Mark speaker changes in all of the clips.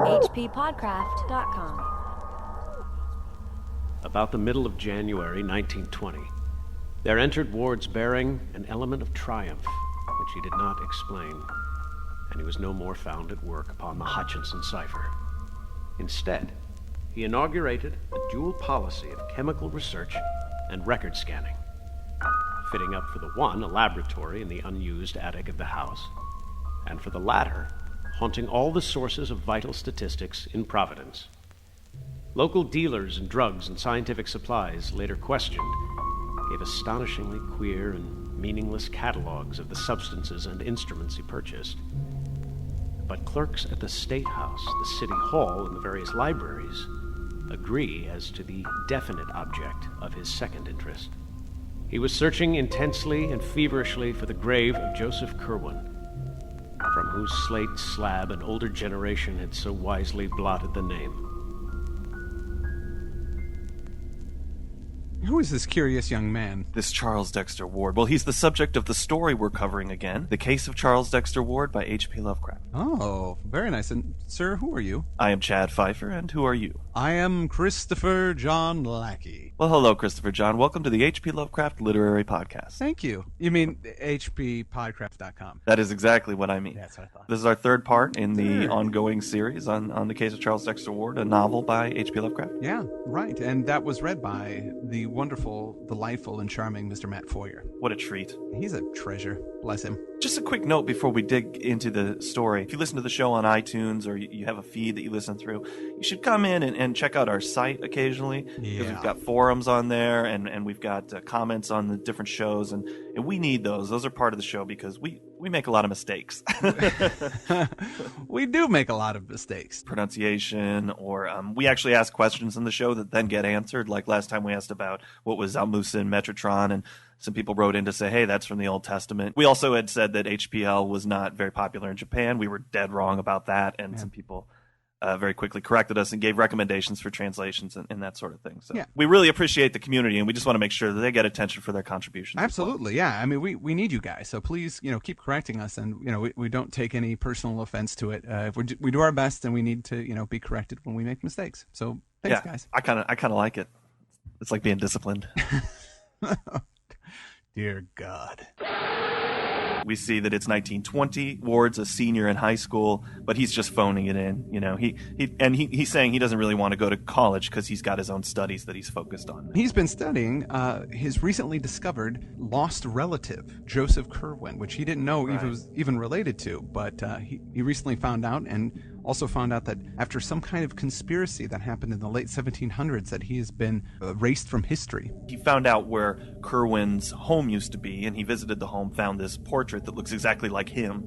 Speaker 1: hppodcraft.com.
Speaker 2: About the middle of January 1920, there entered Ward's bearing an element of triumph which he did not explain, and he was no more found at work upon the Hutchinson cipher. Instead, he inaugurated a dual policy of chemical research and record scanning, fitting up for the one a laboratory in the unused attic of the house, and for the latter, haunting all the sources of vital statistics in Providence. Local dealers in drugs and scientific supplies, later questioned, gave astonishingly queer and meaningless catalogs of the substances and instruments he purchased. But clerks at the State House, the City Hall, and the various libraries agree as to the definite object of his second interest. He was searching intensely and feverishly for the grave of Joseph Curwen, from whose slate slab an older generation had so wisely blotted the name.
Speaker 3: Who is this curious young man?
Speaker 4: This Charles Dexter Ward. Well, he's the subject of the story we're covering again, The Case of Charles Dexter Ward by H.P. Lovecraft.
Speaker 3: Oh, very nice. And, sir, who are you?
Speaker 4: I am Chad Pfeiffer, and who are you?
Speaker 3: I am Christopher John Lackey.
Speaker 4: Well, hello, Christopher John. Welcome to the H.P. Lovecraft Literary Podcast.
Speaker 3: Thank you. You mean hppodcraft.com?
Speaker 4: That is exactly what I mean.
Speaker 3: That's what I thought.
Speaker 4: This is our third part in the ongoing series on The Case of Charles Dexter Ward, a novel by H.P. Lovecraft.
Speaker 3: Yeah, right. And that was read by the wonderful, delightful, and charming Mr. Matt Foyer.
Speaker 4: What a treat.
Speaker 3: He's a treasure. Bless him.
Speaker 4: Just a quick note before we dig into the story. If you listen to the show on iTunes or you have a feed that you listen through, you should come in and check out our site occasionally. Because we've got forums on there and we've got comments on the different shows. And we need those. Those are part of the show because we make a lot of mistakes.
Speaker 3: We do make a lot of mistakes.
Speaker 4: Pronunciation, or we actually ask questions in the show that then get answered. Like last time we asked about what was Almusa and Metatron, and some people wrote in to say, hey, that's from the Old Testament. We also had said that HPL was not very popular in Japan. We were dead wrong about that, and some people very quickly corrected us and gave recommendations for translations and that sort of thing. So we really appreciate the community, and we just want to make sure that they get attention for their contributions.
Speaker 3: Absolutely, yeah. I mean, we need you guys, so please, keep correcting us, and we don't take any personal offense to it. We do our best, and we need to be corrected when we make mistakes. So thanks, guys.
Speaker 4: I kind of like it. It's like being disciplined.
Speaker 3: Dear God.
Speaker 4: We see that it's 1920. Ward's a senior in high school, but he's just phoning it in. He's saying he doesn't really want to go to college because he's got his own studies that he's focused on.
Speaker 3: He's been studying his recently discovered lost relative, Joseph Curwen, which he didn't know he was even related to, but he recently found out, and also found out that after some kind of conspiracy that happened in the late 1700s, that he has been erased from history.
Speaker 4: He found out where Curwen's home used to be, and he visited the home, found this portrait that looks exactly like him,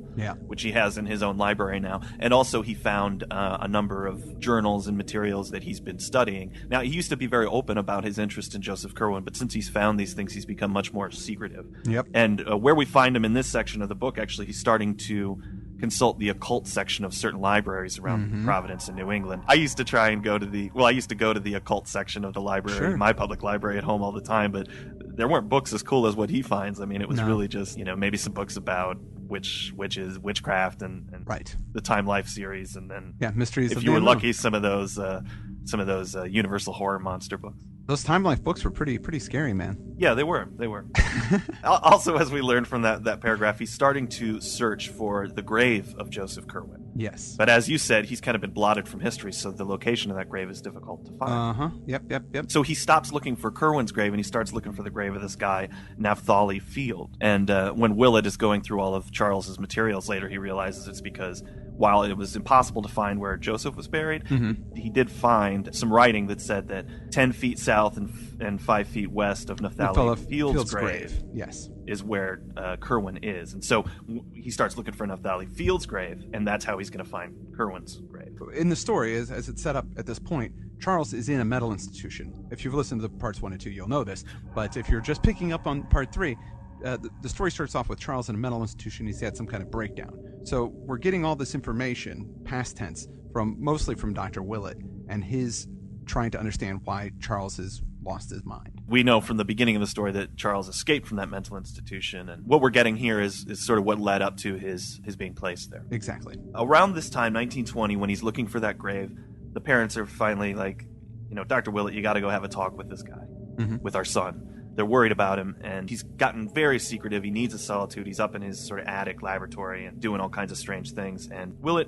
Speaker 4: which he has in his own library now. And also he found a number of journals and materials that he's been studying. Now, he used to be very open about his interest in Joseph Curwen, but since he's found these things, he's become much more secretive.
Speaker 3: Yep.
Speaker 4: And where we find him in this section of the book, actually, he's starting to consult the occult section of certain libraries around Providence and New England. I used to try and go to the occult section of the library, my public library at home all the time, but there weren't books as cool as what he finds. I mean, it was really just, maybe some books about witches, witchcraft, and the Time Life series, and then
Speaker 3: mysteries.
Speaker 4: If you were lucky, some of those Universal horror monster books.
Speaker 3: Those Time Life books were pretty scary, man.
Speaker 4: Yeah, they were. Also, as we learned from that paragraph, he's starting to search for the grave of Joseph Curwen.
Speaker 3: Yes.
Speaker 4: But as you said, he's kind of been blotted from history, so the location of that grave is difficult to find.
Speaker 3: Yep.
Speaker 4: So he stops looking for Curwen's grave, and he starts looking for the grave of this guy, Naphtali Field. And when Willett is going through all of Charles's materials later, he realizes it's because while it was impossible to find where Joseph was buried, he did find some writing that said that 10 feet south and 5 feet west of Naphtali Field's grave is where Curwen is. And so he starts looking for Naphtali Field's grave, and that's how he's going to find Curwen's grave.
Speaker 3: In the story, as it's set up at this point, Charles is in a mental institution. If you've listened to the parts 1 and 2, you'll know this. But if you're just picking up on part 3, the story starts off with Charles in a mental institution. He's had some kind of breakdown. So we're getting all this information, past tense, mostly from Dr. Willett, and his trying to understand why Charles has lost his mind.
Speaker 4: We know from the beginning of the story that Charles escaped from that mental institution, and what we're getting here is sort of what led up to his being placed there.
Speaker 3: Exactly.
Speaker 4: Around this time, 1920, when he's looking for that grave, the parents are finally like, Dr. Willett, you got to go have a talk with this guy, with our son. They're worried about him, and he's gotten very secretive. He needs a solitude. He's up in his sort of attic laboratory and doing all kinds of strange things. And Willett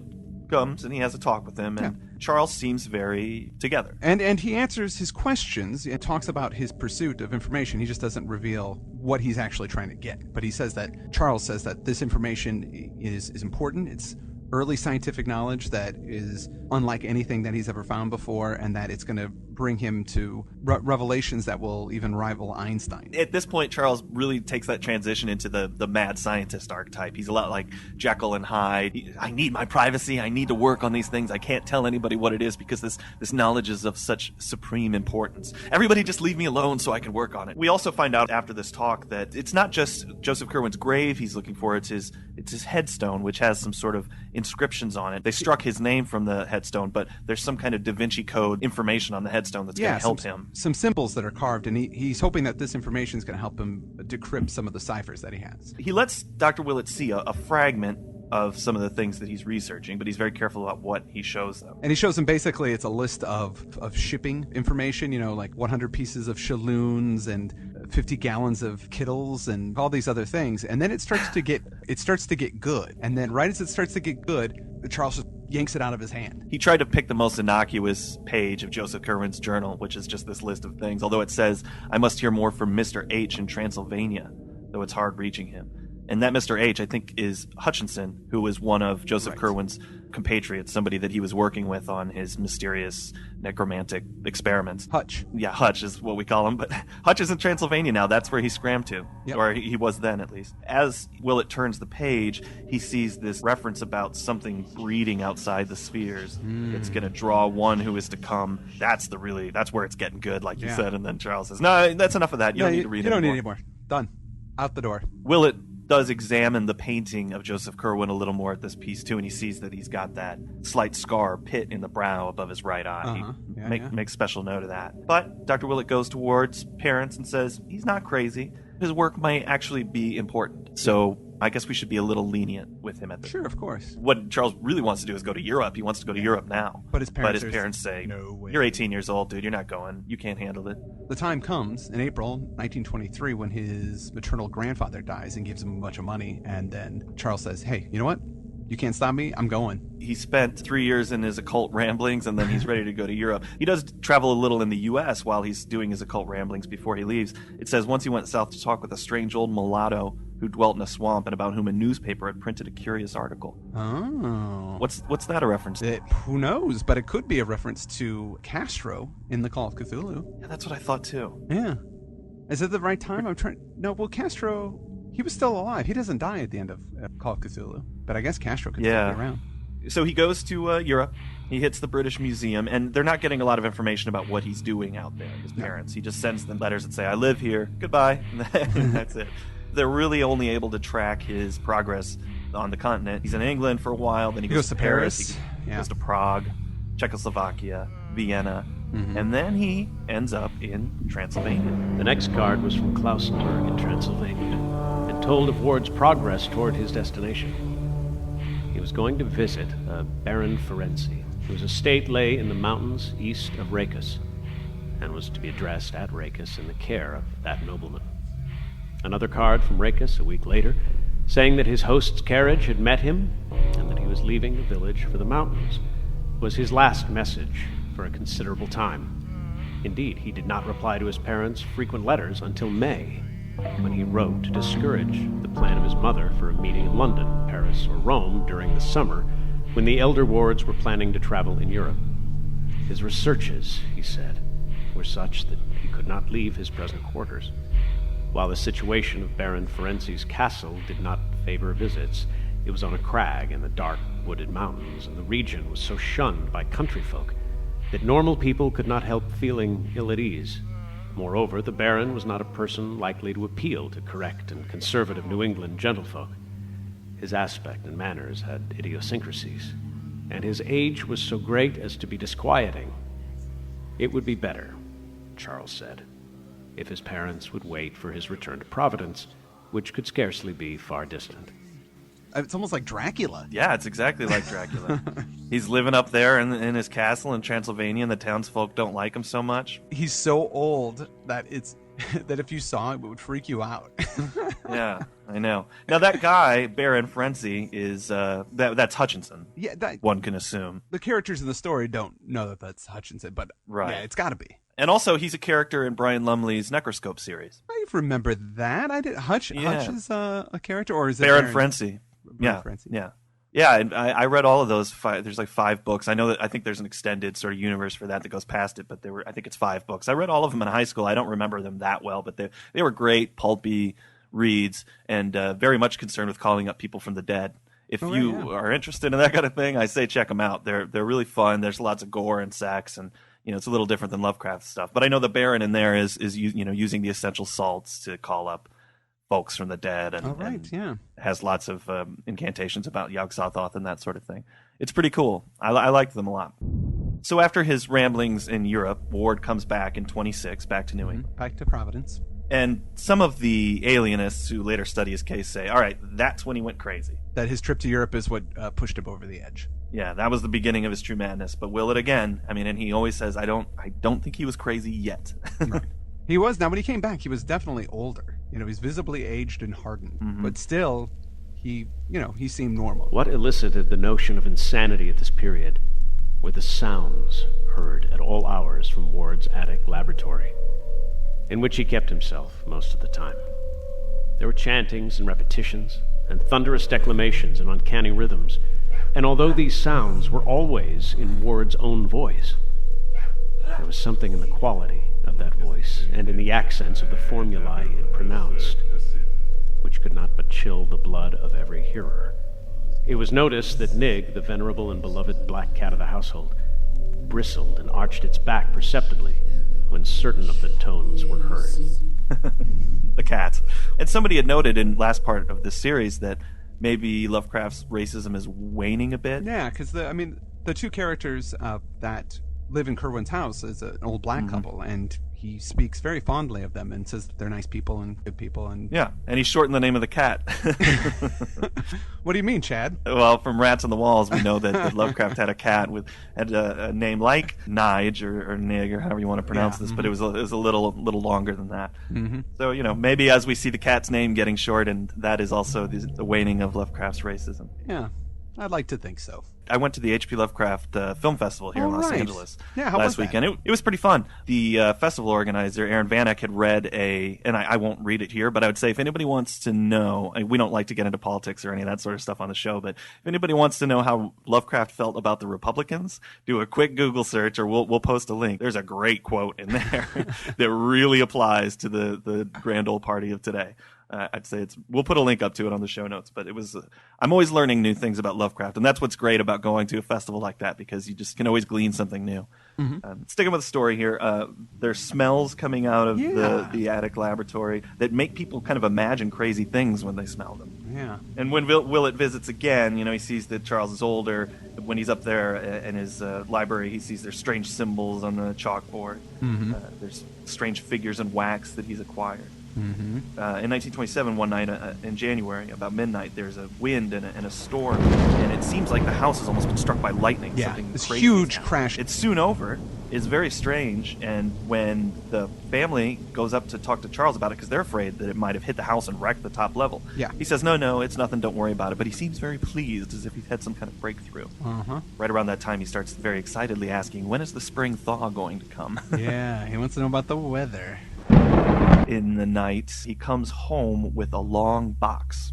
Speaker 4: comes, and he has a talk with him, and Charles seems very together.
Speaker 3: And he answers his questions. It talks about his pursuit of information. He just doesn't reveal what he's actually trying to get. But Charles says that this information is important. It's early scientific knowledge that is unlike anything that he's ever found before, and that it's going to bring him to revelations that will even rival Einstein.
Speaker 4: At this point, Charles really takes that transition into the mad scientist archetype. He's a lot like Jekyll and Hyde. I need my privacy. I need to work on these things. I can't tell anybody what it is because this knowledge is of such supreme importance. Everybody just leave me alone so I can work on it. We also find out after this talk that it's not just Joseph Curwen's grave he's looking for. It's his headstone, which has some sort of inscriptions on it. They struck his name from the headstone, but there's some kind of Da Vinci Code information on the headstone that's going to help him.
Speaker 3: Some symbols that are carved, and he's hoping that this information is going to help him decrypt some of the ciphers that he has.
Speaker 4: He lets Dr. Willett see a fragment of some of the things that he's researching, but he's very careful about what he shows them.
Speaker 3: And he shows them basically it's a list of shipping information, like 100 pieces of shalloons and 50 gallons of kittles and all these other things. And then it starts to get good. And then right as it starts to get good, Charles just yanks it out of his hand.
Speaker 4: He tried to pick the most innocuous page of Joseph Curwen's journal, which is just this list of things, although it says, I must hear more from Mr. H in Transylvania, though it's hard reaching him. And that Mr. H, I think, is Hutchinson, who was one of Joseph Curwen's compatriots, somebody that he was working with on his mysterious necromantic experiments.
Speaker 3: Hutch.
Speaker 4: Yeah, Hutch is what we call him. But Hutch is in Transylvania now. That's where he scrammed to, or he was then at least. As Willett turns the page, he sees this reference about something breeding outside the spheres. It's going to draw one who is to come. That's where it's getting good, like you said. And then Charles says, no, that's enough of that. You don't need to read it anymore.
Speaker 3: You don't need anymore. Done. Out the door.
Speaker 4: Willett does examine the painting of Joseph Curwen a little more at this piece too, and he sees that he's got that slight scar pit in the brow above his right eye. He makes special note of that. But Dr. Willett goes towards parents and says he's not crazy. His work might actually be important. So I guess we should be a little lenient with him at this.
Speaker 3: Sure, of course.
Speaker 4: What Charles really wants to do is go to Europe. He wants to go to Europe now.
Speaker 3: But his parents
Speaker 4: say,
Speaker 3: no way.
Speaker 4: You're 18 years old, dude. You're not going. You can't handle it.
Speaker 3: The time comes in April 1923 when his maternal grandfather dies and gives him a bunch of money. And then Charles says, hey, you know what? You can't stop me. I'm going.
Speaker 4: He spent 3 years in his occult ramblings, and then he's ready to go to Europe. He does travel a little in the U.S. while he's doing his occult ramblings before he leaves. It says once he went south to talk with a strange old mulatto who dwelt in a swamp and about whom a newspaper had printed a curious article.
Speaker 3: Oh.
Speaker 4: What's that a reference to?
Speaker 3: Who knows? But it could be a reference to Castro in the Call of Cthulhu.
Speaker 4: Yeah, that's what I thought too.
Speaker 3: Yeah. Is it the right time? Castro... He was still alive. He doesn't die at the end of Call of Cthulhu. But I guess Castro could still be around.
Speaker 4: So he goes to Europe. He hits the British Museum, and they're not getting a lot of information about what he's doing out there, his parents. He just sends them letters that say, I live here. Goodbye. And that's it. They're really only able to track his progress on the continent. He's in England for a while, then he goes to Paris. He goes to Prague, Czechoslovakia, Vienna, and then he ends up in Transylvania.
Speaker 2: The next card was from Klausenberg in Transylvania, and told of Ward's progress toward his destination. He was going to visit Baron Ferenczi, whose estate lay in the mountains east of Rakus, and was to be addressed at Rakus in the care of that nobleman. Another card from Rakus a week later, saying that his host's carriage had met him and that he was leaving the village for the mountains, was his last message for a considerable time. Indeed, he did not reply to his parents' frequent letters until May, when he wrote to discourage the plan of his mother for a meeting in London, Paris, or Rome during the summer, when the elder Wards were planning to travel in Europe. His researches, he said, were such that he could not leave his present quarters. While the situation of Baron Ferenczi's castle did not favor visits, it was on a crag in the dark, wooded mountains, and the region was so shunned by country folk that normal people could not help feeling ill at ease. Moreover, the Baron was not a person likely to appeal to correct and conservative New England gentlefolk. His aspect and manners had idiosyncrasies, and his age was so great as to be disquieting. It would be better, Charles said, if his parents would wait for his return to Providence, which could scarcely be far distant.
Speaker 3: It's almost like Dracula.
Speaker 4: Yeah, it's exactly like Dracula. He's living up there in his castle in Transylvania, and the townsfolk don't like him so much.
Speaker 3: He's so old that that if you saw him, it would freak you out.
Speaker 4: Yeah, I know. Now that guy, Baron Frenzy, is that's Hutchinson.
Speaker 3: Yeah,
Speaker 4: one can assume.
Speaker 3: The characters in the story don't know that that's Hutchinson, but
Speaker 4: right.
Speaker 3: Yeah, it's got to be.
Speaker 4: And also, he's a character in Brian Lumley's Necroscope series.
Speaker 3: I remember that. I did. Hutch is a character, or is it
Speaker 4: Baron Frenzy? Yeah,
Speaker 3: Frenzy?
Speaker 4: Yeah. And I read all of those. There's like 5 books. I think there's an extended sort of universe for that goes past it, but I think it's 5 books. I read all of them in high school. I don't remember them that well, but they were great, pulpy reads, and very much concerned with calling up people from the dead. If you are interested in that kind of thing, I say check them out. They're really fun. There's lots of gore and sex, and it's a little different than Lovecraft stuff. But I know the Baron in there is using the essential salts to call up folks from the dead, and has lots of incantations about Yog-Sothoth and that sort of thing. It's pretty cool. I liked them a lot. So after his ramblings in Europe, Ward comes back in 26, back to New England.
Speaker 3: Back to Providence.
Speaker 4: And some of the alienists who later study his case say, all right, that's when he went crazy.
Speaker 3: That his trip to Europe is what pushed him over the edge.
Speaker 4: Yeah, that was the beginning of his true madness. But will it again? I mean, and he always says, I don't think he was crazy yet.
Speaker 3: Right. He was. Now, when he came back, he was definitely older. He's visibly aged and hardened. Mm-hmm. But still, he seemed normal.
Speaker 2: What elicited the notion of insanity at this period were the sounds heard at all hours from Ward's attic laboratory, in which he kept himself most of the time. There were chantings and repetitions, and thunderous declamations and uncanny rhythms, and although these sounds were always in Ward's own voice, there was something in the quality of that voice and in the accents of the formulae it pronounced, which could not but chill the blood of every hearer. It was noticed that Nig, the venerable and beloved black cat of the household, bristled and arched its back perceptibly when certain of the tones were heard.
Speaker 4: The cat. And somebody had noted in last part of this series that maybe Lovecraft's racism is waning a bit.
Speaker 3: Yeah, because the two characters that live in Kerwin's house is an old black couple, and he speaks very fondly of them and says they're nice people and good people. And
Speaker 4: yeah, and he shortened the name of the cat.
Speaker 3: What do you mean, Chad?
Speaker 4: Well, from Rats on the Walls, we know that Lovecraft had a cat had a name like Nige or Nig or however you want to pronounce this, but it was a little longer than that. Mm-hmm. So maybe as we see the cat's name getting shortened, that is also the waning of Lovecraft's racism.
Speaker 3: Yeah, I'd like to think so.
Speaker 4: I went to the H.P. Lovecraft Film Festival here in Los Angeles
Speaker 3: last
Speaker 4: weekend. It was pretty fun. The festival organizer, Aaron Vanek, had read and I won't read it here, but I would say if anybody wants to know, we don't like to get into politics or any of that sort of stuff on the show, but if anybody wants to know how Lovecraft felt about the Republicans, do a quick Google search, or we'll post a link. There's a great quote in there that really applies to the grand old party of today. I'd say we'll put a link up to it on the show notes, but it was, I'm always learning new things about Lovecraft, and that's what's great about going to a festival like that, because you just can always glean something new. Mm-hmm. Sticking with the story here, there's smells coming out of the attic laboratory that make people kind of imagine crazy things when they smell them.
Speaker 3: Yeah.
Speaker 4: And when Willett visits again, he sees that Charles is older. When he's up there in his library, he sees there's strange symbols on the chalkboard. Mm-hmm. There's strange figures in wax that he's acquired. Mm-hmm. In 1927, one night in January, about midnight, there's a wind and a storm, and it seems like the house has almost been struck by lightning.
Speaker 3: Yeah,
Speaker 4: Something
Speaker 3: this
Speaker 4: crazy
Speaker 3: huge crash.
Speaker 4: It's soon over. It's very strange, and when the family goes up to talk to Charles about it, because they're afraid that it might have hit the house and wrecked the top level, he says, no, it's nothing, don't worry about it, but he seems very pleased, as if he's had some kind of breakthrough. Uh-huh. Right around that time, he starts very excitedly asking, when is the spring thaw going to come?
Speaker 3: Yeah, he wants to know about the weather.
Speaker 4: In the night, he comes home with a long box.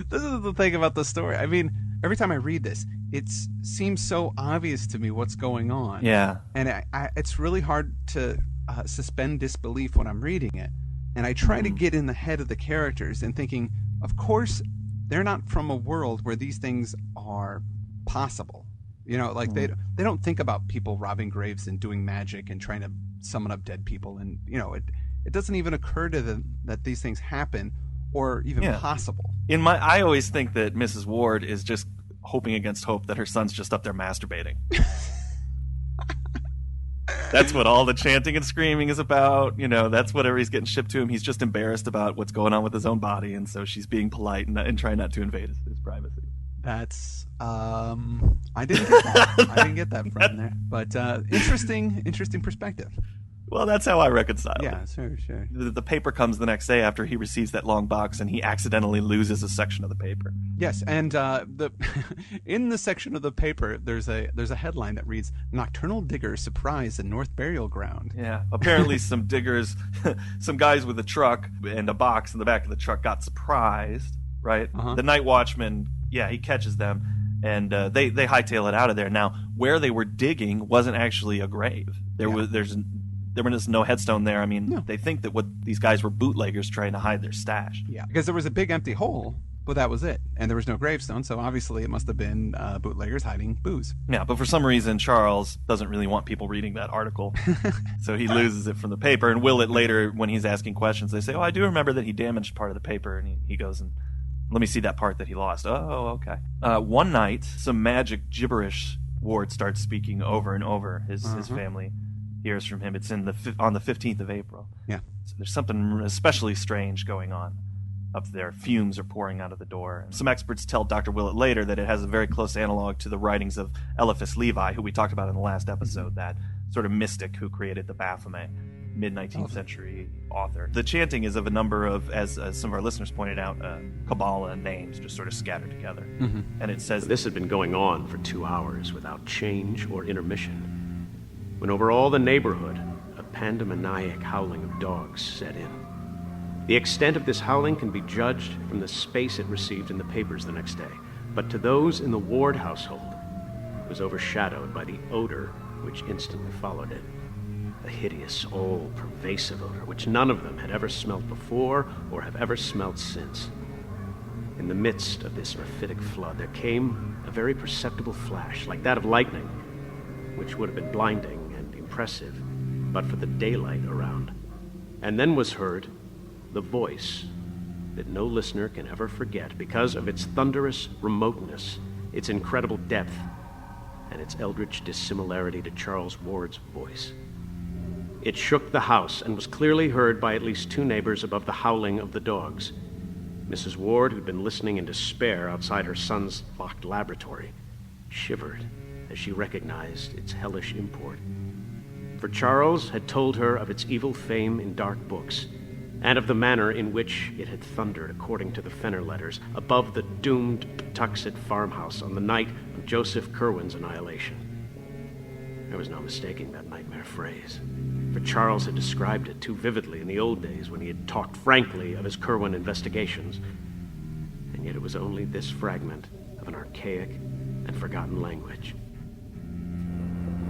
Speaker 3: This is the thing about the story. I mean, every time I read this, it seems so obvious to me what's going on.
Speaker 4: Yeah.
Speaker 3: And it's really hard to suspend disbelief when I'm reading it. And I try to get in the head of the characters and thinking, of course, they're not from a world where these things are possible. They don't think about people robbing graves and doing magic and trying to summon up dead people, and it doesn't even occur to them that these things happen or even possible.
Speaker 4: I always think that Mrs. Ward is just hoping against hope that her son's just up there masturbating. That's what all the chanting and screaming is about. That's whatever he's getting shipped to him. He's just embarrassed about what's going on with his own body, and so she's being polite and trying not to invade his privacy.
Speaker 3: That's I didn't get that. I didn't get that from there, but interesting perspective.
Speaker 4: Well, that's how I reconcile it.
Speaker 3: Yeah, sure.
Speaker 4: The paper comes the next day after he receives that long box, and he accidentally loses a section of the paper.
Speaker 3: Yes, and in the section of the paper, there's a headline that reads, "Nocturnal Digger Surprised in North Burial Ground."
Speaker 4: Yeah, apparently some diggers, some guys with a truck and a box in the back of the truck got surprised, right?
Speaker 3: Uh-huh.
Speaker 4: The night watchman, he catches them, and they hightail it out of there. Now, where they were digging wasn't actually a grave. There was no headstone there. I mean,
Speaker 3: No.
Speaker 4: They think that what these guys were bootleggers trying to hide their stash.
Speaker 3: Yeah, because there was a big empty hole, but that was it, and there was no gravestone. So obviously, it must have been bootleggers hiding booze.
Speaker 4: Yeah, but for some reason, Charles doesn't really want people reading that article, so he loses it from the paper. And Willett later, when he's asking questions, they say, "Oh, I do remember that he damaged part of the paper," and he goes and, "Let me see that part that he lost." Oh, okay. One night, some magic gibberish Ward starts speaking over and over. His family hears from him. It's on the 15th of April.
Speaker 3: Yeah.
Speaker 4: So there's something especially strange going on up there. Fumes are pouring out of the door. Some experts tell Dr. Willett later that it has a very close analog to the writings of Eliphas Levi, who we talked about in the last episode, that sort of mystic who created the Baphomet, mid-19th century author. The chanting is of a number of, as some of our listeners pointed out, Kabbalah names just sort of scattered together.
Speaker 3: Mm-hmm.
Speaker 4: And it says,
Speaker 2: This had been going on for 2 hours without change or intermission, when over all the neighborhood a pandemoniac howling of dogs set in. The extent of this howling can be judged from the space it received in the papers the next day, but to those in the Ward household, it was overshadowed by the odor which instantly followed it. A hideous, all-pervasive odor which none of them had ever smelt before or have ever smelt since. In the midst of this mephitic flood, there came a very perceptible flash, like that of lightning, which would have been blinding and impressive, but for the daylight around. And then was heard the voice that no listener can ever forget because of its thunderous remoteness, its incredible depth, and its eldritch dissimilarity to Charles Ward's voice. It shook the house and was clearly heard by at least 2 neighbors above the howling of the dogs. Mrs. Ward, who'd been listening in despair outside her son's locked laboratory, shivered as she recognized its hellish import. For Charles had told her of its evil fame in dark books, and of the manner in which it had thundered, according to the Fenner letters, above the doomed Patuxet farmhouse on the night of Joseph Kerwin's annihilation. There was no mistaking that nightmare phrase, for Charles had described it too vividly in the old days when he had talked frankly of his Kerwin investigations. And yet it was only this fragment of an archaic and forgotten language.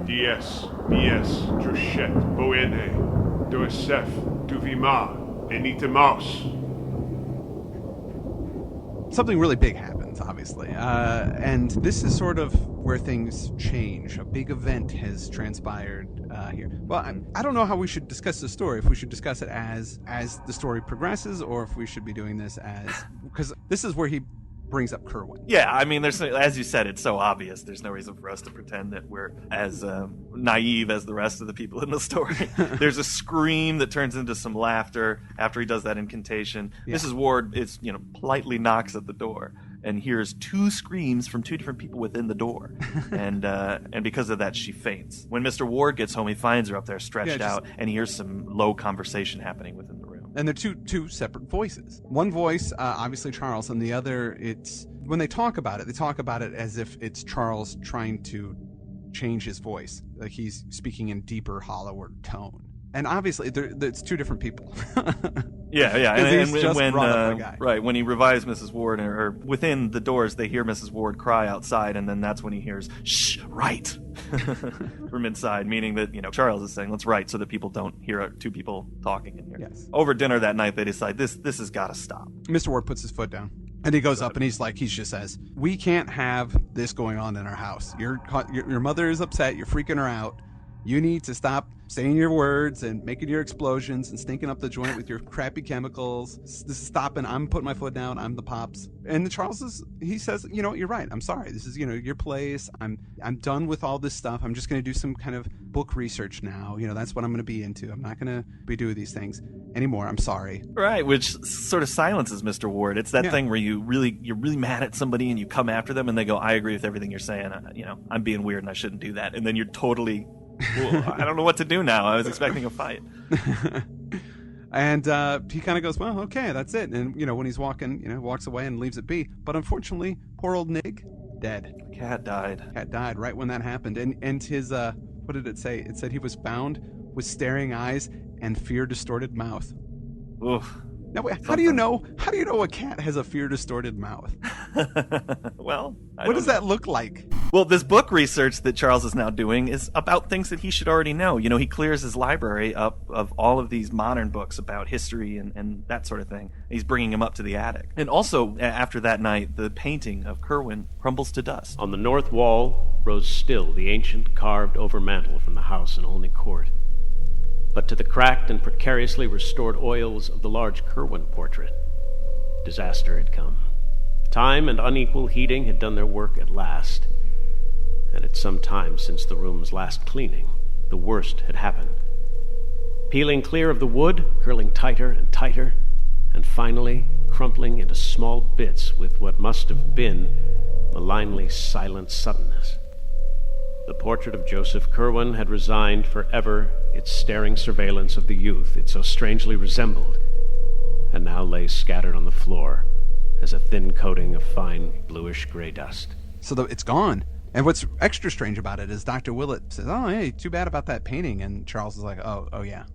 Speaker 1: Dies, mies, Drushet, Boene, Doesef, Duvima, Enitemos.
Speaker 3: Something really big happens, obviously. And this is sort of where things change. A big event has transpired here. Well, I don't know how we should discuss the story. If we should discuss it as the story progresses, or if we should be doing this because this is where he brings up Kerwin.
Speaker 4: Yeah, I mean, as you said, it's so obvious. There's no reason for us to pretend that we're as naive as the rest of the people in the story. There's a scream that turns into some laughter after he does that incantation. Yeah. Mrs. Ward politely knocks at the door and hears 2 screams from 2 different people within the door, and because of that, she faints. When Mr. Ward gets home, he finds her up there stretched out, and he hears some low conversation happening within the room.
Speaker 3: And they're two separate voices. One voice, obviously Charles, and the other, it's when they talk about it as if it's Charles trying to change his voice, like he's speaking in deeper, hollower tone. And obviously, it's 2 different people.
Speaker 4: Yeah,
Speaker 3: and
Speaker 4: when he revives Mrs. Ward, or within the doors, they hear Mrs. Ward cry outside, and then that's when he hears "shh, right" from inside, meaning that Charles is saying let's write so that people don't hear 2 people talking in here.
Speaker 3: Yes.
Speaker 4: Over dinner that night, they decide this has got to stop.
Speaker 3: Mr. Ward puts his foot down. And he goes up and he just says, "We can't have this going on in our house. Your mother is upset. You're freaking her out. You need to stop saying your words and making your explosions and stinking up the joint with your crappy chemicals. This is stopping. I'm putting my foot down. I'm the pops. And he says, you're right. I'm sorry. This is, your place. I'm done with all this stuff. I'm just going to do some kind of book research now. That's what I'm going to be into. I'm not going to be doing these things anymore. I'm sorry.
Speaker 4: Right, which sort of silences Mr. Ward. It's that thing where you're really mad at somebody and you come after them and they go, I agree with everything you're saying. I'm being weird and I shouldn't do that. And then you're totally... Well, I don't know what to do now. I was expecting a fight.
Speaker 3: And he kind of goes, well, okay, that's it. And, when he's walking, walks away and leaves it be. But unfortunately, poor old Nig, dead.
Speaker 4: Cat died
Speaker 3: right when that happened. And his, what did it say? It said he was found with staring eyes and fear-distorted mouth.
Speaker 4: Oof.
Speaker 3: Now, how do you know a cat has a fear-distorted mouth?
Speaker 4: Well,
Speaker 3: what does that look like?
Speaker 4: Well, this book research that Charles is now doing is about things that he should already know. He clears his library up of all of these modern books about history and that sort of thing. He's bringing them up to the attic. And also, after that night, the painting of Kerwin crumbles to dust.
Speaker 2: On the north wall rose still the ancient carved overmantel from the house in Olney Court. But to the cracked and precariously restored oils of the large Kerwin portrait, disaster had come. Time and unequal heating had done their work at last, and at some time since the room's last cleaning, the worst had happened. Peeling clear of the wood, curling tighter and tighter, and finally crumpling into small bits with what must have been malignly silent suddenness. The portrait of Joseph Kerwin had resigned forever its staring surveillance of the youth it so strangely resembled, and now lay scattered on the floor as a thin coating of fine bluish-gray dust.
Speaker 3: So it's gone. And what's extra strange about it is Dr. Willett says, oh, hey, too bad about that painting. And Charles is like, oh yeah,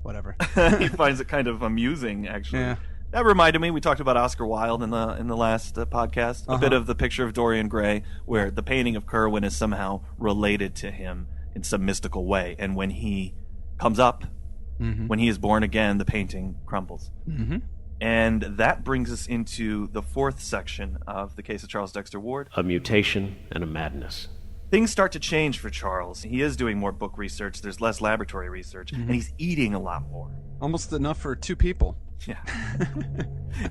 Speaker 3: whatever.
Speaker 4: He finds it kind of amusing, actually.
Speaker 3: Yeah.
Speaker 4: That reminded me, we talked about Oscar Wilde in the last podcast, a bit of the picture of Dorian Gray, where the painting of Kerwin is somehow related to him in some mystical way. And when he comes up, when he is born again, the painting crumbles. Mm-hmm. And that brings us into the fourth section of the case of Charles Dexter Ward.
Speaker 2: A mutation and a madness.
Speaker 4: Things start to change for Charles. He is doing more book research. There's less laboratory research. And he's eating a lot more.
Speaker 3: Almost enough for 2 people.
Speaker 4: Yeah.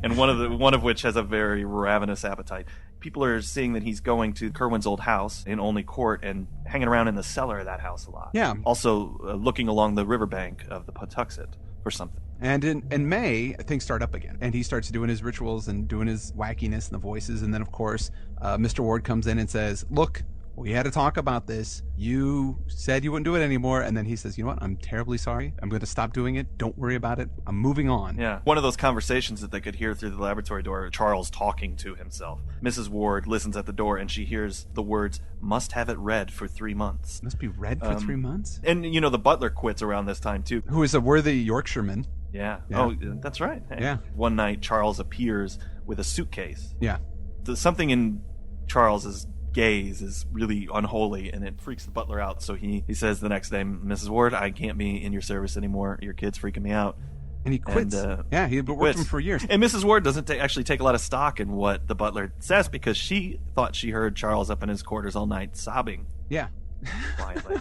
Speaker 4: And one of which has a very ravenous appetite. People are seeing that he's going to Kerwin's old house in Olney Court and hanging around in the cellar of that house a lot.
Speaker 3: Yeah.
Speaker 4: Also looking along the riverbank of the Pawtuxet for something.
Speaker 3: And in May, things start up again. And he starts doing his rituals and doing his wackiness and the voices. And then, of course, Mr. Ward comes in and says, look, we had to talk about this. You said you wouldn't do it anymore. And then he says, you know what? I'm terribly sorry. I'm going to stop doing it. Don't worry about it. I'm moving on.
Speaker 4: Yeah. One of those conversations that they could hear through the laboratory door, Charles talking to himself. Mrs. Ward listens at the door and she hears the words, must have it read for 3 months.
Speaker 3: Must be read for 3 months?
Speaker 4: And, the butler quits around this time, too.
Speaker 3: Who is a worthy Yorkshireman.
Speaker 4: Yeah. Oh, that's right.
Speaker 3: Yeah.
Speaker 4: One night, Charles appears with a suitcase.
Speaker 3: Yeah.
Speaker 4: Something in Charles's gaze is really unholy, and it freaks the butler out. So he says the next day, Mrs. Ward, I can't be in your service anymore. Your kid's freaking me out.
Speaker 3: And he quits. Yeah, he had been working for years.
Speaker 4: And Mrs. Ward doesn't actually take a lot of stock in what the butler says because she thought she heard Charles up in his quarters all night sobbing.
Speaker 3: Yeah.
Speaker 4: Quietly.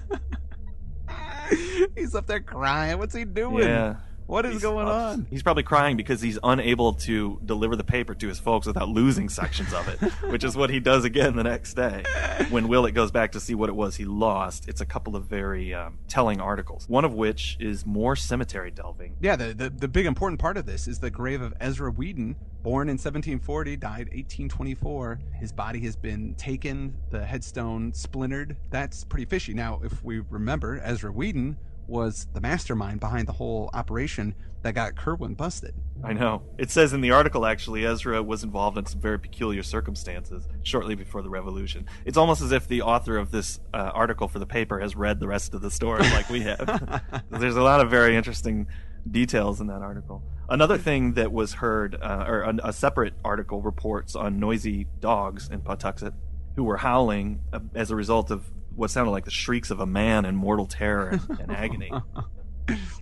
Speaker 3: He's up there crying. What's he doing?
Speaker 4: Yeah.
Speaker 3: What is going on?
Speaker 4: He's probably crying because he's unable to deliver the paper to his folks without losing sections of it, which is what he does again the next day. When Willett goes back to see what it was he lost, it's a couple of very telling articles, one of which is more cemetery delving.
Speaker 3: Yeah, the big important part of this is the grave of Ezra Whedon, born in 1740, died 1824. His body has been taken, the headstone splintered. That's pretty fishy. Now, if we remember, Ezra Whedon was the mastermind behind the whole operation that got Kerwin busted.
Speaker 4: I know. It says in the article, actually, Ezra was involved in some very peculiar circumstances shortly before the Revolution. It's almost as if the author of this article for the paper has read the rest of the story like we have. There's a lot of very interesting details in that article. Another thing that was heard, or a separate article reports on noisy dogs in Pawtuxet who were howling as a result of what sounded like the shrieks of a man in mortal terror and agony.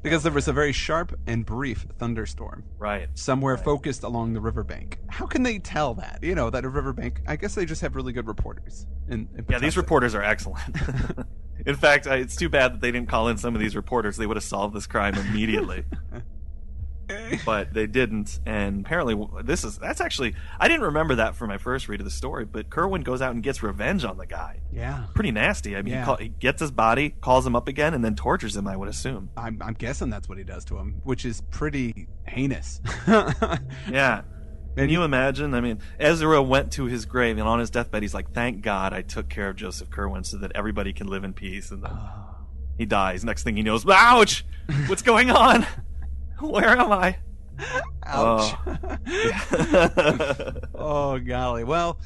Speaker 3: Because there was a very sharp and brief thunderstorm.
Speaker 4: Right.
Speaker 3: Somewhere focused along the riverbank. How can they tell that? That a riverbank, I guess they just have really good reporters. Yeah,
Speaker 4: these reporters are excellent. In fact, it's too bad that they didn't call in some of these reporters. They would have solved this crime immediately. But they didn't, and apparently that's actually, I didn't remember that from my first read of the story, but Kerwin goes out and gets revenge on the guy.
Speaker 3: Yeah.
Speaker 4: Pretty nasty. I mean,
Speaker 3: Yeah.
Speaker 4: he gets his body, calls him up again, and then tortures him, I would assume.
Speaker 3: I'm guessing that's what he does to him, which is pretty heinous.
Speaker 4: Yeah. Can you imagine? I mean, Ezra went to his grave, and on his deathbed, he's like, thank God I took care of Joseph Kerwin so that everybody can live in peace. And then he dies. Next thing he knows, ouch! What's going on? Where am I?
Speaker 3: Ouch.
Speaker 4: Oh.
Speaker 3: Oh, golly. Well,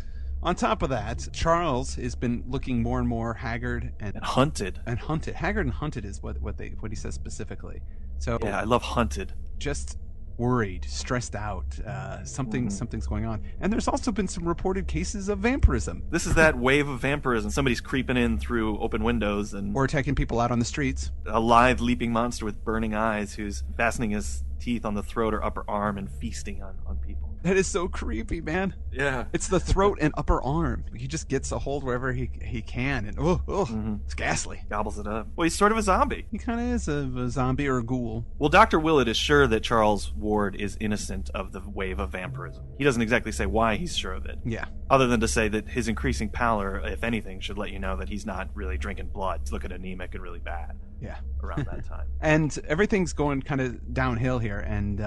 Speaker 3: on top of that, Charles has been looking more and more haggard and
Speaker 4: Hunted.
Speaker 3: Haggard and hunted is what he says specifically. So
Speaker 4: Yeah, I love hunted.
Speaker 3: just worried, stressed out. Something's going on. And there's also been some reported cases of vampirism.
Speaker 4: This is that wave of vampirism. Somebody's creeping in through open windows and
Speaker 3: Or attacking people out on the streets.
Speaker 4: a live leaping monster with burning eyes who's fastening his teeth on the throat or upper arm and feasting on people.
Speaker 3: That is so creepy, man.
Speaker 4: Yeah.
Speaker 3: It's the throat and upper arm. He just gets a hold wherever he can, and it's ghastly.
Speaker 4: Gobbles it up. Well, he's sort of a zombie.
Speaker 3: He kind of is a zombie or a ghoul.
Speaker 4: Well, Dr. Willett is sure that Charles Ward is innocent of the wave of vampirism. He doesn't exactly say why he's sure of it.
Speaker 3: Yeah.
Speaker 4: Other than to say that his increasing pallor, if anything, should let you know that he's not really drinking blood. He's looking anemic and really bad
Speaker 3: Yeah.
Speaker 4: around that time.
Speaker 3: And everything's going kind of downhill here, and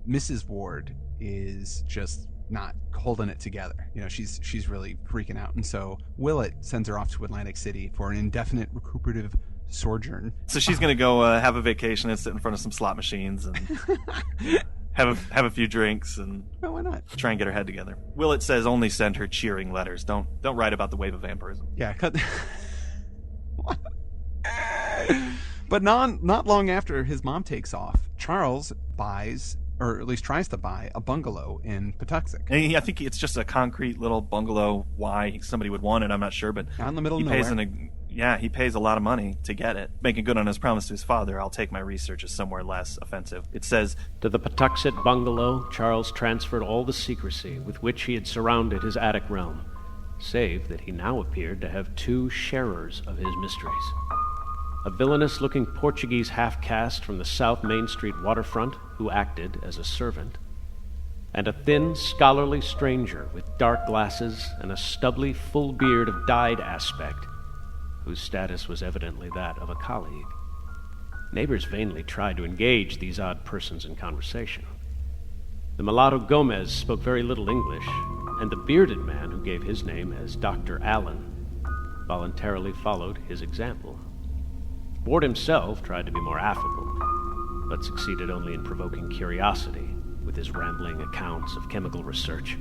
Speaker 3: Mrs. Ward is just not holding it together. You know, she's really freaking out, and so Willett sends her off to Atlantic City for an indefinite recuperative sojourn.
Speaker 4: So she's going to go have a vacation and sit in front of some slot machines and have a few drinks and
Speaker 3: Oh, why not?
Speaker 4: try and get her head together. Willett says only send her cheering letters. Don't write about the wave of vampirism.
Speaker 3: Yeah, cut. But not long after his mom takes off, Charles buys, or at least tries to buy, a bungalow in Patuxent.
Speaker 4: And I think it's just a concrete little bungalow. Why somebody would want it, I'm not sure, but
Speaker 3: Out in the middle
Speaker 4: he
Speaker 3: of
Speaker 4: pays
Speaker 3: nowhere.
Speaker 4: he pays a lot of money to get it, making good on his promise to his father. I'll take my researches somewhere less offensive. It says,
Speaker 2: To the Patuxent bungalow, Charles transferred all the secrecy with which he had surrounded his attic realm, save that he now appeared to have two sharers of his mysteries. A villainous-looking Portuguese half-caste from the South Main Street waterfront who acted as a servant, and a thin, scholarly stranger with dark glasses and a stubbly, full beard of dyed aspect, whose status was evidently that of a colleague. Neighbors vainly tried to engage these odd persons in conversation. The mulatto Gomez spoke very little English, and the bearded man who gave his name as Dr. Allen voluntarily followed his example. Ward himself tried to be more affable, but succeeded only in provoking curiosity with his rambling accounts of chemical research.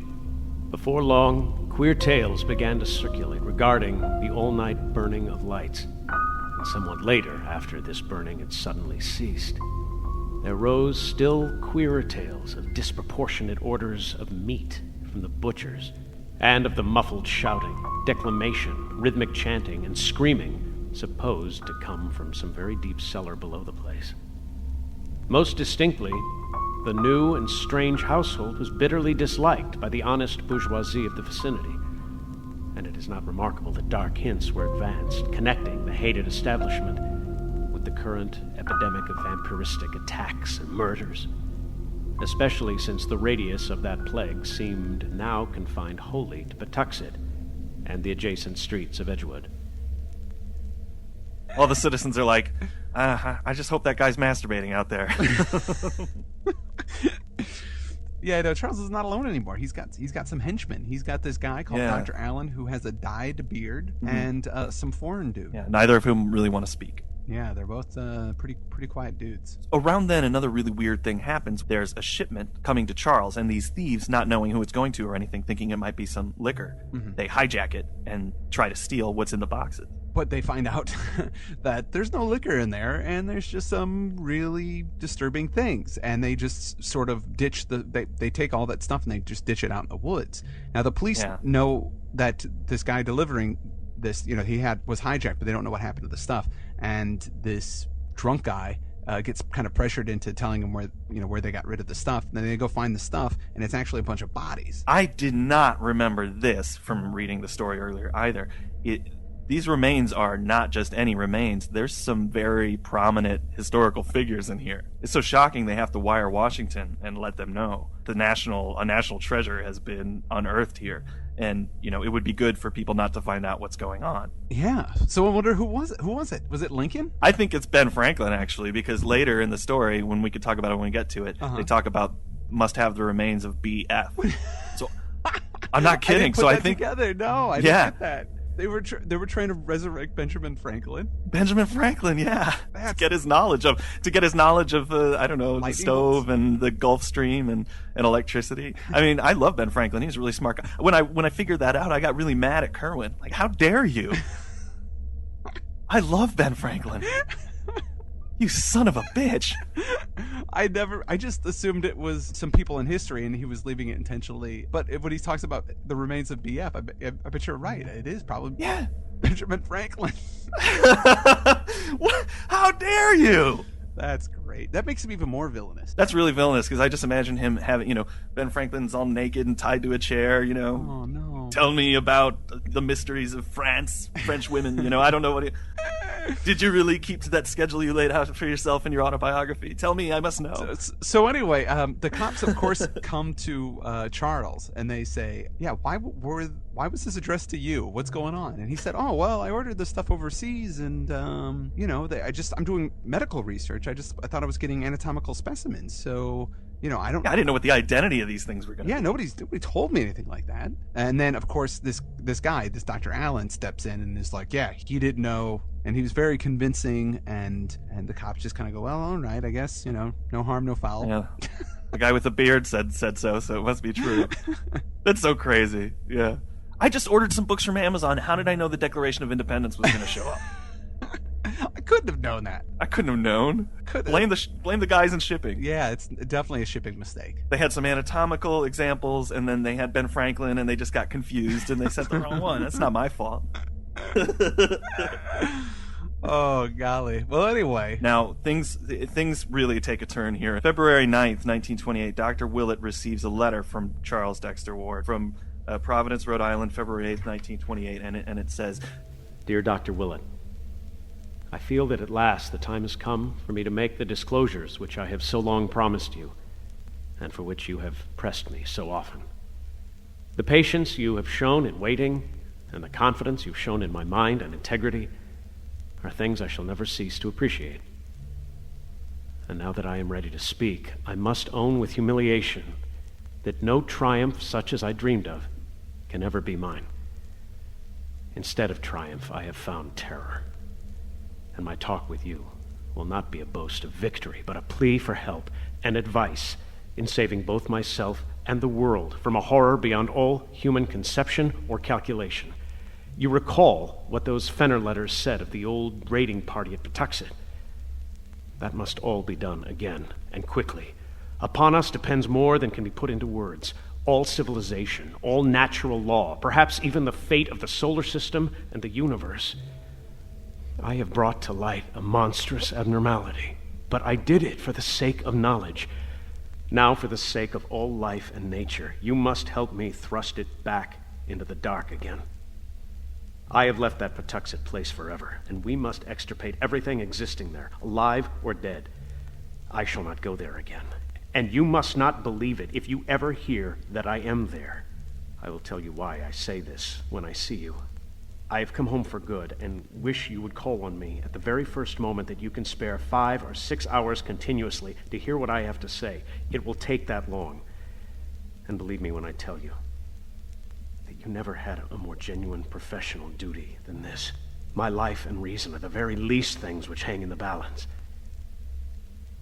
Speaker 2: Before long, queer tales began to circulate regarding the all-night burning of lights, and somewhat later, after this burning had suddenly ceased, there rose still queerer tales of disproportionate orders of meat from the butchers, and of the muffled shouting, declamation, rhythmic chanting, and screaming supposed to come from some very deep cellar below the place. Most distinctly, the new and strange household was bitterly disliked by the honest bourgeoisie of the vicinity, and it is not remarkable that dark hints were advanced connecting the hated establishment with the current epidemic of vampiristic attacks and murders, especially since the radius of that plague seemed now confined wholly to Patuxent and the adjacent streets of Edgewood.
Speaker 4: all the citizens are like, I just hope that guy's masturbating out there.
Speaker 3: Yeah, no, Charles is not alone anymore. He's got some henchmen. He's got this guy called
Speaker 4: Yeah.
Speaker 3: Dr. Allen who has a dyed beard and some foreign dude.
Speaker 4: Yeah, neither of whom really want to speak.
Speaker 3: Yeah, they're both pretty quiet dudes.
Speaker 4: Around then, another really weird thing happens. There's a shipment coming to Charles, and these thieves, not knowing who it's going to or anything, thinking it might be some liquor, they hijack it and try to steal what's in the boxes.
Speaker 3: But they find out that there's no liquor in there, and there's just some really disturbing things. And they just sort of ditch they take all that stuff and they just ditch it out in the woods. Now the police know that this guy delivering this, he was hijacked, but they don't know what happened to the stuff. And this drunk guy gets kind of pressured into telling them where they got rid of the stuff. And then they go find the stuff, and it's actually a bunch of bodies.
Speaker 4: I did not remember this from reading the story earlier either. these remains are not just any remains. There's some very prominent historical figures in here. It's so shocking they have to wire Washington and let them know a national treasure has been unearthed here. And, it would be good for people not to find out what's going on.
Speaker 3: Yeah. So I wonder who was it? Who was it? Was it Lincoln?
Speaker 4: I think it's Ben Franklin, actually, because later in the story, when we could talk about it when we get to it, they talk about must have the remains of BF. So I'm not kidding.
Speaker 3: I didn't put that together. No, I didn't get that. They were trying to resurrect Benjamin Franklin.
Speaker 4: Benjamin Franklin, yeah, to get his knowledge of I don't know, the stove and the Gulf Stream and electricity. I mean, I love Ben Franklin. He's a really smart guy. When I figured that out, I got really mad at Kerwin. Like, how dare you? I love Ben Franklin. You son of a bitch.
Speaker 3: I just assumed it was some people in history and he was leaving it intentionally. But when he talks about the remains of BF, I bet you're right. It is probably Benjamin Franklin.
Speaker 4: What? How dare you?
Speaker 3: That's great. That makes him even more villainous.
Speaker 4: That's really villainous, because I just imagine him having, Ben Franklin's all naked and tied to a chair,
Speaker 3: Oh, no.
Speaker 4: Tell me about the mysteries of France, French women, I don't know what did you really keep to that schedule you laid out for yourself in your autobiography? Tell me, I must know.
Speaker 3: So anyway, the cops, of course, come to Charles, and they say, yeah, why was this addressed to you? What's going on? And he said, oh, well, I ordered this stuff overseas, and, I'm doing medical research. I thought I was getting anatomical specimens, so... I
Speaker 4: didn't know what the identity of these things were going to be.
Speaker 3: Yeah, nobody told me anything like that. And then, of course, this guy, this Dr. Allen, steps in and is like, yeah, he didn't know. And he was very convincing, and the cops just kind of go, well, all right, I guess, no harm, no foul.
Speaker 4: Yeah. The guy with the beard said so it must be true. That's so crazy. Yeah. I just ordered some books from Amazon. How did I know the Declaration of Independence was going to show up?
Speaker 3: I couldn't have known that.
Speaker 4: I couldn't have known. Blame the guys in shipping.
Speaker 3: Yeah, it's definitely a shipping mistake.
Speaker 4: They had some anatomical examples, and then they had Ben Franklin, and they just got confused, and they sent the wrong one. That's not my fault.
Speaker 3: Oh, golly. Well, anyway.
Speaker 4: Now, things really take a turn here. February 9th, 1928, Dr. Willett receives a letter from Charles Dexter Ward from Providence, Rhode Island, February 8th, 1928, and it says,
Speaker 2: Dear Dr. Willett, I feel that at last the time has come for me to make the disclosures which I have so long promised you, and for which you have pressed me so often. The patience you have shown in waiting, and the confidence you've shown in my mind and integrity, are things I shall never cease to appreciate. And now that I am ready to speak, I must own with humiliation that no triumph such as I dreamed of can ever be mine. Instead of triumph, I have found terror. And my talk with you will not be a boast of victory, but a plea for help and advice in saving both myself and the world from a horror beyond all human conception or calculation. You recall what those Fenner letters said of the old raiding party at Patuxent. That must all be done again, and quickly. Upon us depends more than can be put into words. All civilization, all natural law, perhaps even the fate of the solar system and the universe. I have brought to light a monstrous abnormality, but I did it for the sake of knowledge. Now, for the sake of all life and nature, you must help me thrust it back into the dark again. I have left that Patuxent place forever, and we must extirpate everything existing there, alive or dead. I shall not go there again, and you must not believe it if you ever hear that I am there. I will tell you why I say this when I see you. I have come home for good, and wish you would call on me at the very first moment that you can spare 5 or 6 hours continuously to hear what I have to say. It will take that long. And believe me when I tell you that you never had a more genuine professional duty than this. My life and reason are the very least things which hang in the balance.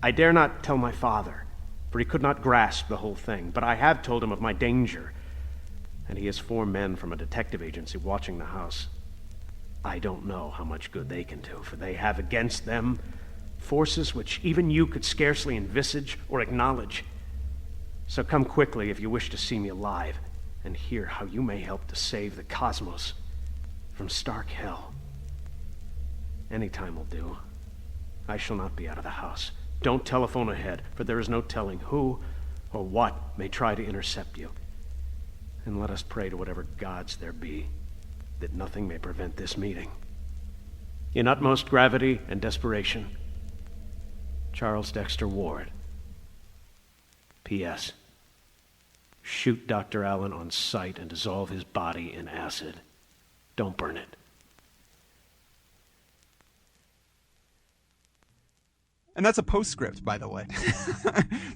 Speaker 2: I dare not tell my father, for he could not grasp the whole thing, but I have told him of my danger, and he has 4 men from a detective agency watching the house. I don't know how much good they can do, for they have against them forces which even you could scarcely envisage or acknowledge. So come quickly if you wish to see me alive, and hear how you may help to save the cosmos from stark hell. Any time will do. I shall not be out of the house. Don't telephone ahead, for there is no telling who or what may try to intercept you. And let us pray to whatever gods there be that nothing may prevent this meeting. In utmost gravity and desperation, Charles Dexter Ward. P.S. Shoot Dr. Allen on sight and dissolve his body in acid. Don't burn it.
Speaker 3: And that's a postscript, by the way.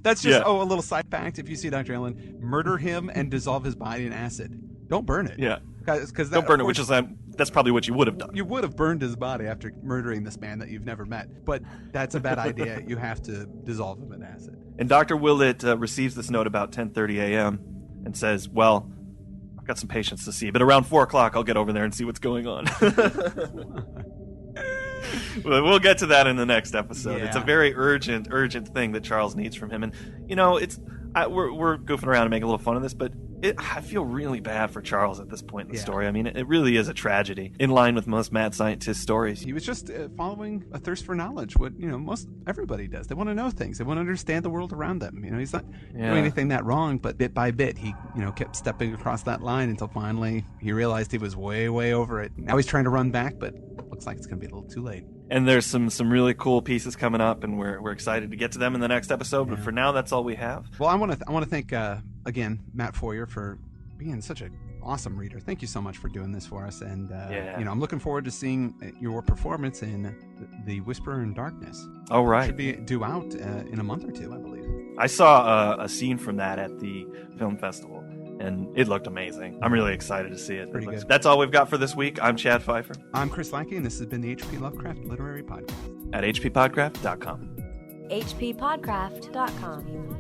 Speaker 3: That's just, a little side fact. If you see Dr. Allen, murder him and dissolve his body in acid. Don't burn it.
Speaker 4: Yeah.
Speaker 3: Cause
Speaker 4: Don't burn it, which is that's probably what you would have done.
Speaker 3: You would have burned his body after murdering this man that you've never met. But that's a bad idea. You have to dissolve him in acid.
Speaker 4: And Dr. Willett receives this note about 10:30 a.m. and says, well, I've got some patients to see, but around 4 o'clock I'll get over there and see what's going on. We'll get to that in the next episode.
Speaker 3: Yeah.
Speaker 4: It's a very urgent thing that Charles needs from him. And, we're goofing around and making a little fun of this, but I feel really bad for Charles at this point in the story. I mean, it really is a tragedy, in line with most mad scientist stories.
Speaker 3: He was just following a thirst for knowledge, what, most everybody does. They want to know things. They want to understand the world around them. He's not doing anything that wrong, but bit by bit, he, kept stepping across that line until finally he realized he was way, way over it. Now he's trying to run back, but looks like it's going to be a little too late.
Speaker 4: And there's some really cool pieces coming up, and we're excited to get to them in the next episode. But for now, that's all we have.
Speaker 3: Well, I want to thank again Matt Foyer for being such an awesome reader. Thank you so much for doing this for us, and I'm looking forward to seeing your performance in The Whisperer in Darkness.
Speaker 4: Oh, right.
Speaker 3: It should be due out in a month or two, I believe.
Speaker 4: I saw a scene from that at the film festival, and it looked amazing. I'm really excited to see it.
Speaker 3: Pretty good.
Speaker 4: That's all we've got for this week. I'm Chad Pfeiffer.
Speaker 3: I'm Chris Lackey, and this has been the H.P. Lovecraft Literary Podcast.
Speaker 4: At hppodcraft.com.
Speaker 5: hppodcraft.com.